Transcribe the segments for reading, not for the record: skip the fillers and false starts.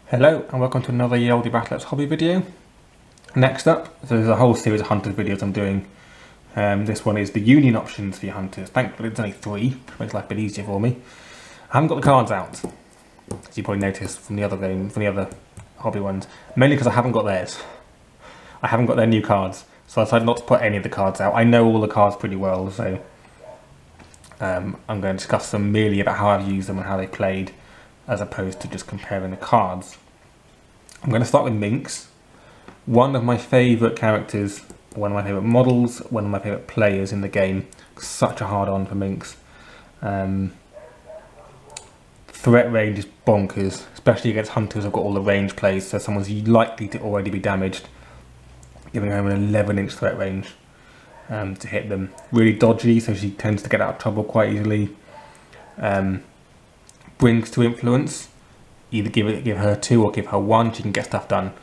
Hello and welcome to another Olde Battleaxe hobby video. Next up, so there's a whole series of hunters videos I'm doing. This one is the union options for your hunters. Thankfully it's only 3, which makes life a bit easier for me. I haven't got the cards out, as you probably noticed from the other game, from the other hobby ones. Mainly because I haven't got theirs. I haven't got their new cards, so I decided not to put any of the cards out. I know all the cards pretty well, so I'm going to discuss them merely about how I've used them and how they played, as opposed to just comparing the cards. I'm going to start with Minx, one of my favourite characters, one of my favourite models, one of my favourite players in the game. Such a hard on for Minx. Threat range is bonkers, especially against hunters who've got all the range plays, so someone's likely to already be damaged, giving her an 11-inch threat range to hit them. Really dodgy, so she tends to get out of trouble quite easily. Brings to influence, either give her 2 or give her 1, she can get stuff done.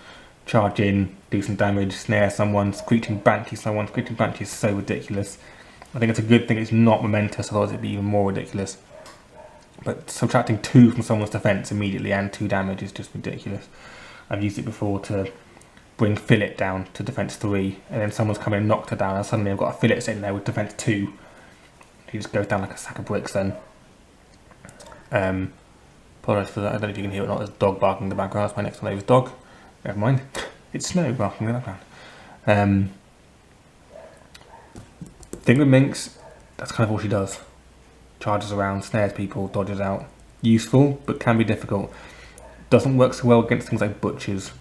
Charge in, do some damage, snare someone, screeching banshee someone. Screeching banshee is so ridiculous. I think it's a good thing it's not momentous, otherwise it'd be even more ridiculous. But subtracting 2 from someone's defense immediately and 2 damage is just ridiculous. I've used it before to bring Fillet down to defense 3, and then someone's come in and knocked her down, and suddenly I've got a Fillet sitting there with defense 2. He just goes down like a sack of bricks then. Apologise for that, I don't know if you can hear it or not, there's a dog barking in the background. That's my next door neighbour's dog. Never mind. It's Snow barking in the background. Thing with Minx, that's kind of all she does. Charges around, snares people, dodges out. Useful, but can be difficult. Doesn't work so well against things like butchers,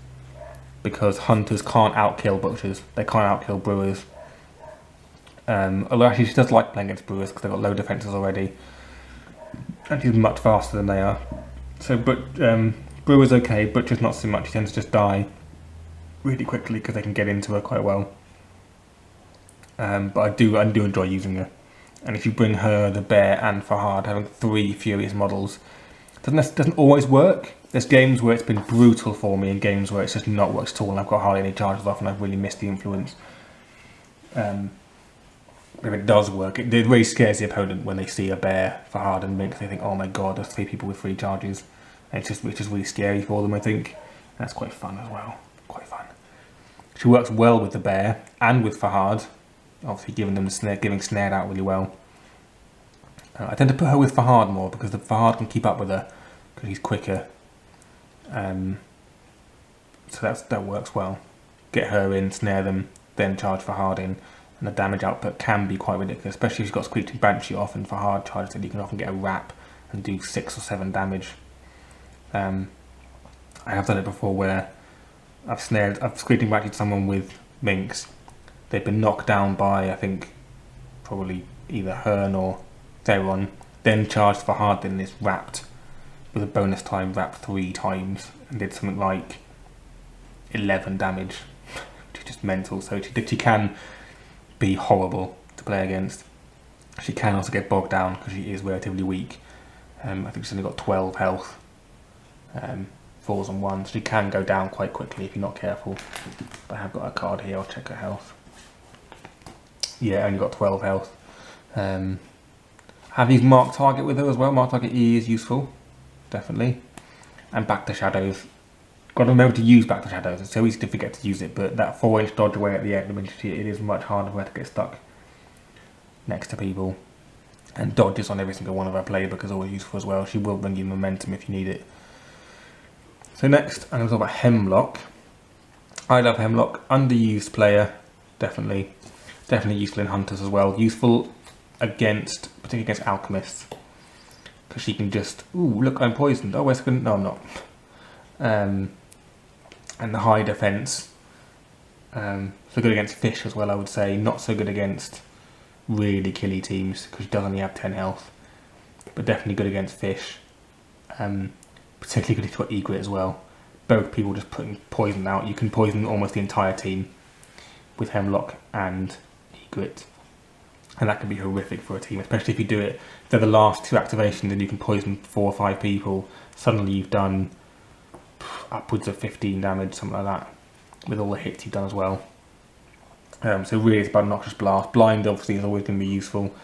because hunters can't outkill butchers. They can't outkill brewers. Although actually she does like playing against brewers because they've got low defences already. And she's much faster than they are. So, brewer's okay, butcher's not so much. He tends to just die really quickly because they can get into her quite well. But I do enjoy using her. And if you bring her, the bear, and Fahad, having 3 furious models, doesn't always work. There's games where it's been brutal for me, and games where it's just not worked at all, and I've got hardly any charges off, and I've really missed the influence. If it does work, it really scares the opponent when they see a bear, Fahad, and Minx. They think, "Oh my god, there's 3 people with 3 charges," and it's just really scary for them. I think and that's quite fun as well. Quite fun. She works well with the bear and with Fahad. Obviously, giving them the snare, giving snared out really well. I tend to put her with Fahad more because the Fahad can keep up with her because he's quicker. So that works well. Get her in, snare them, then charge Fahad in, and the damage output can be quite ridiculous, especially if you've got Screeching Banshee off and Fahad charges it. You can often get a wrap and do 6 or 7 damage. I have done it before where I've Screeching Banshee'd someone with Minx. They've been knocked down by, I think, probably either Hearn or Theron, then charged Fahad, then is wrapped with a bonus time, wrapped 3 times, and did something like 11 damage, which is just mental. So she can be horrible to play against. She can also get bogged down because she is relatively weak. I think she's only got 12 health, 4s and 1s. She can go down quite quickly if you're not careful. But I have got a card here, I'll check her health. Yeah, only got 12 health. Have used Mark Target with her as well. Mark Target E is useful, definitely. And Back to Shadows. Got to remember to use Back to Shadows. It's so easy to forget to use it, but that 4-inch dodge away at the end, it is much harder for her to get stuck next to people. And dodges on every single one of her playbook is always useful as well. She will bring you momentum if you need it. So next, I'm going to talk about Hemlock. I love Hemlock. Underused player, definitely. Definitely useful in hunters as well. Useful particularly against alchemists, because she can just, ooh, look, I'm poisoned. Oh, no, I'm not. And the high defense. So good against fish as well, I would say. Not so good against really killy teams because she does only have 10 health, but definitely good against fish. Particularly good if you've got Egret as well. Both people just putting poison out. You can poison almost the entire team with Hemlock and Egret, and that can be horrific for a team, especially if you do it. If they're the last 2 activations and you can poison 4 or 5 people, suddenly you've done upwards of 15 damage, something like that, with all the hits you've done as well. So really it's about Noxious Blast. Blind obviously is always going to be useful.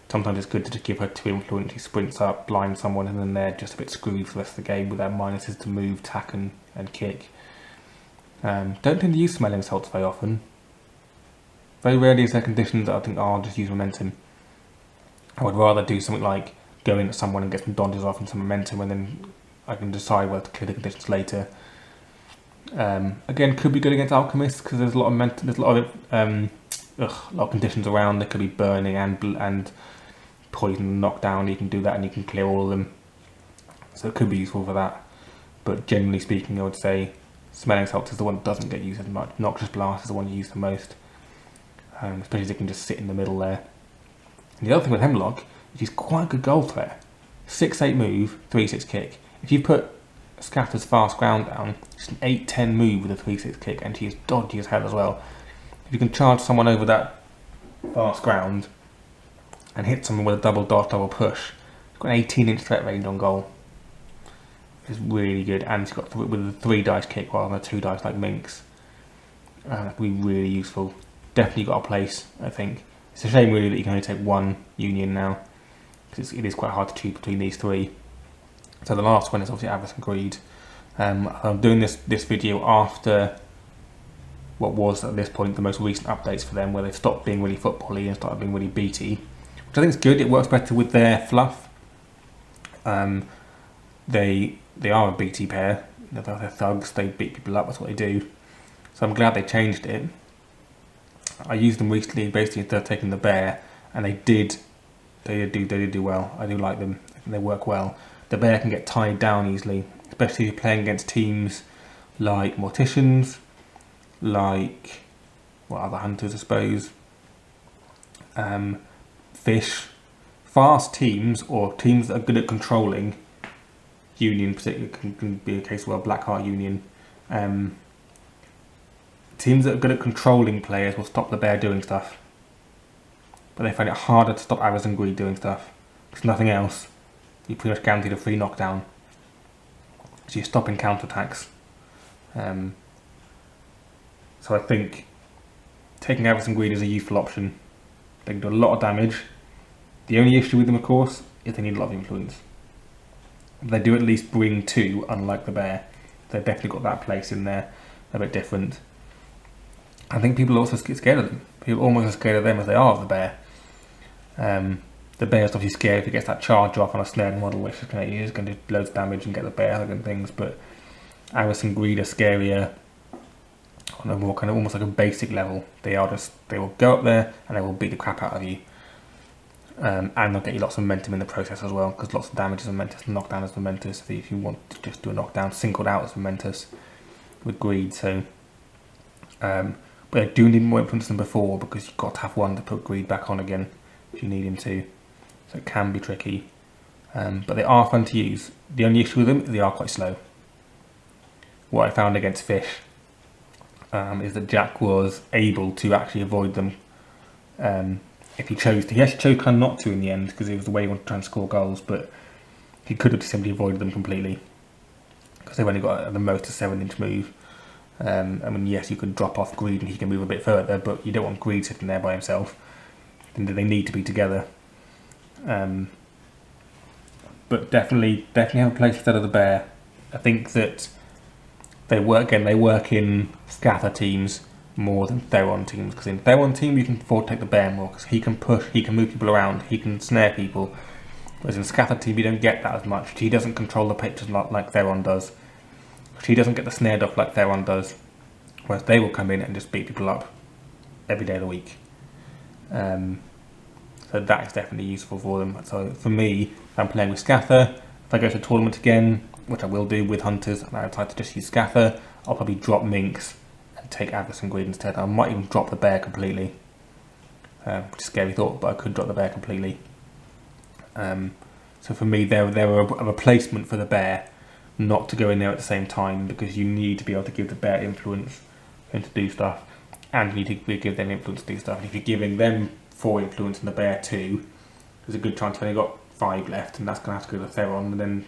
Sometimes it's good to just give her 2 influence. She sprints up, blinds someone, and then they're just a bit screwed for the rest of the game with their minuses to move, tack and and kick. Don't tend to use smelling salts very often. Very rarely is there conditions that I think, oh, I'll just use momentum. I would rather do something like go into someone and get some dodges off and some momentum, and then I can decide whether to clear the conditions later. Again, could be good against alchemists because there's a lot of a lot of conditions around. There could be burning and poison and knockdown. You can do that and you can clear all of them. So it could be useful for that. But generally speaking, I would say smelling salts is the one that doesn't get used as much. Noxious blast is the one you use the most, especially as it can just sit in the middle there. And the other thing with hemlock is he's quite a good goal threat. 6-8 move, 3-6 kick. If you put Scatter's fast ground down, it's an 8-10 move with a 3-6 kick, and she's dodgy as hell as well. If you can charge someone over that fast ground and hit someone with a double dodge, double push, it's got an 18-inch threat range on goal. It's really good, and it's got with a 3 dice kick rather than a 2 dice like Minx. That could be really useful. Definitely got a place, I think. It's a shame really that you can only take one union now, because it is quite hard to choose between these 3. So the last one is obviously Avarice and Greed. I'm doing this video after what was at this point the most recent updates for them, where they've stopped being really football-y and started being really beaty, which I think is good. It works better with their fluff. They are a BT pair. They're thugs. They beat people up. That's what they do. So I'm glad they changed it. I used them recently, basically instead of taking the bear, and they did do well. I do like them. I think they work well. The bear can get tied down easily, especially if you're playing against teams like Morticians, like other hunters, I suppose. Fish, fast teams, or teams that are good at controlling. Union particularly can be a case where Blackheart Union. Teams that are good at controlling players will stop the bear doing stuff, but they find it harder to stop Avarice and Greed doing stuff. Because nothing else, you pretty much guaranteed a free knockdown. So you're stopping counterattacks. So I think taking Avarice and Greed is a useful option. They can do a lot of damage. The only issue with them, of course, is they need a lot of influence. They do at least bring 2, unlike the bear. They've definitely got that place in there, a bit different. I think people are also scared of them. People are almost as scared of them as they are of the bear. The bear's obviously scared if he gets that charge off on a snared model, which is going to do loads of damage and get the bear hug and things, but Avarice and Greed are scarier on a more kind of almost like a basic level. They will go up there and they will beat the crap out of you. And they'll get you lots of momentum in the process as well, because lots of damage is momentous, knockdown is momentous. If you want to just do a knockdown, singled out is momentous with Greed. So, but I do need more influence than before, because you've got to have one to put Greed back on again if you need him to. So it can be tricky, but they are fun to use. The only issue with them is they are quite slow. What I found against Fish is that Jack was able to actually avoid them. If he chose to. He actually chose kind of not to in the end, because it was the way he wanted to try and score goals, but he could have simply avoided them completely, because they've only got at the most a 7-inch move. I mean, yes, you could drop off Greed and he can move a bit further, but you don't want Greed sitting there by himself. They need to be together. But definitely have a place instead of the bear. I think that they work in Scather teams more than Theron teams, because in Theron team you can afford to take the bear more, because he can push, he can move people around, he can snare people, whereas in Scather team you don't get that as much. He doesn't control the pitch as lot like Theron does. He doesn't get the snared off like Theron does, whereas they will come in and just beat people up every day of the week. So that is definitely useful for them. So for me, if I'm playing with Scather, if I go to a tournament again, which I will do with Hunters, and I decide to just use Scather, I'll probably drop Minx and take Avarice and Greed instead. I might even drop the bear completely. Which is a scary thought, but I could drop the bear completely. So for me, they're a replacement for the bear, not to go in there at the same time, because you need to be able to give the bear influence and to do stuff, and you need to give them influence to do stuff. And if you're giving them 4 influence and the bear 2, there's a good chance you've only got 5 left, and that's going to have to go to Theron, and then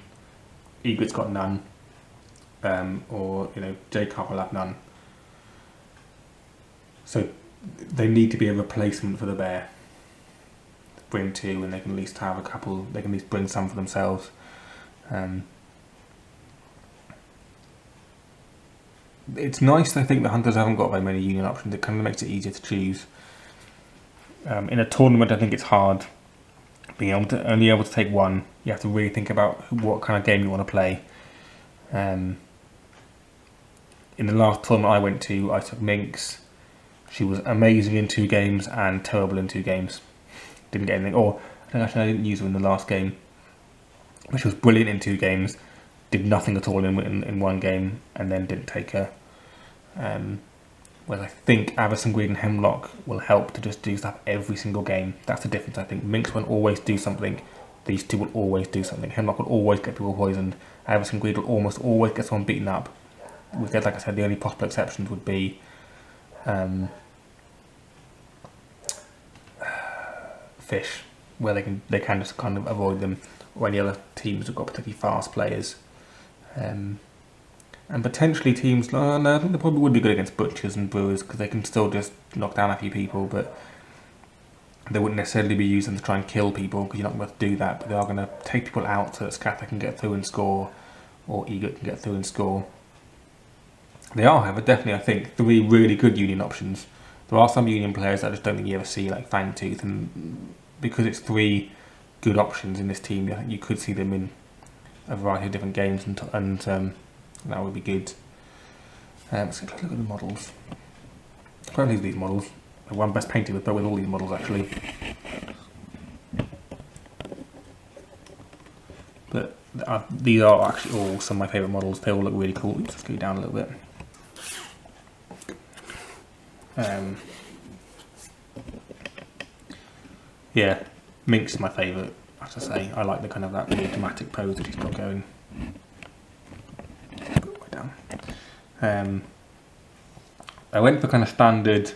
Egret's got none, or J-Carp will have none. So they need to be a replacement for the bear. Bring 2, and they can at least have a couple. They can at least bring some for themselves. It's nice, I think, the hunters haven't got very many union options. It kind of makes it easier to choose. In a tournament, I think it's hard being only able to take one. You have to really think about what kind of game you want to play. In the last tournament I went to, I took Minx. She was amazing in 2 games and terrible in 2 games. Didn't get anything. Or I didn't use her in the last game, but she was brilliant in 2 games. Did nothing at all in 1 game, and then didn't take her. Whereas I think Avarice and Greed and Hemlock will help to just do stuff every single game. That's the difference, I think. Minx will always do something. These 2 will always do something. Hemlock will always get people poisoned. Avarice and Greed will almost always get someone beaten up. With like I said, the only possible exceptions would be Fish, where they can just kind of avoid them, or any other teams have got particularly fast players. And potentially teams, no, I think they probably would be good against Butchers and Brewers, because they can still just knock down a few people, but they wouldn't necessarily be using to try and kill people, because you're not going to do that, but they are going to take people out so that Scatha can get through and score, or Egot can get through and score. They are, however, definitely, I think, 3 really good Union options. There are some Union players that I just don't think you ever see, like Fangtooth, and because it's 3 good options in this team, I think you could see them in a variety of different games, and that would be good. Let's look at the models. Probably these models. The one best painted with all these models, actually. But these are actually all some of my favourite models. They all look really cool. Let's go down a little bit. Yeah, Minx is my favourite, I have to say. I like the kind of that really dramatic pose that he's got going. Put it way down. I went for kind of standard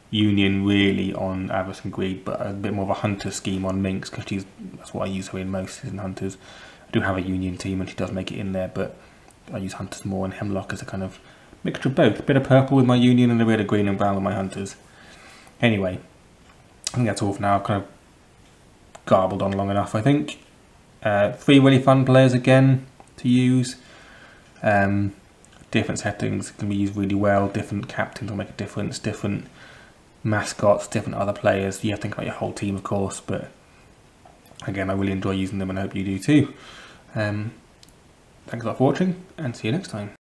Union really on Avarice and Greed, but a bit more of a hunter scheme on Minx, because that's what I use her in most, is in hunters. I do have a Union team and she does make it in there, but I use hunters more, and Hemlock as a kind of mixture of both. A bit of purple with my Union and a bit of green and brown with my hunters. Anyway, I think that's all for now. I've kind of garbled on long enough, I think. 3 really fun players again to use. Different settings can be used really well. Different captains will make a difference. Different mascots, different other players. You have to think about your whole team, of course, but again, I really enjoy using them and I hope you do too. Thanks a lot for watching, and see you next time.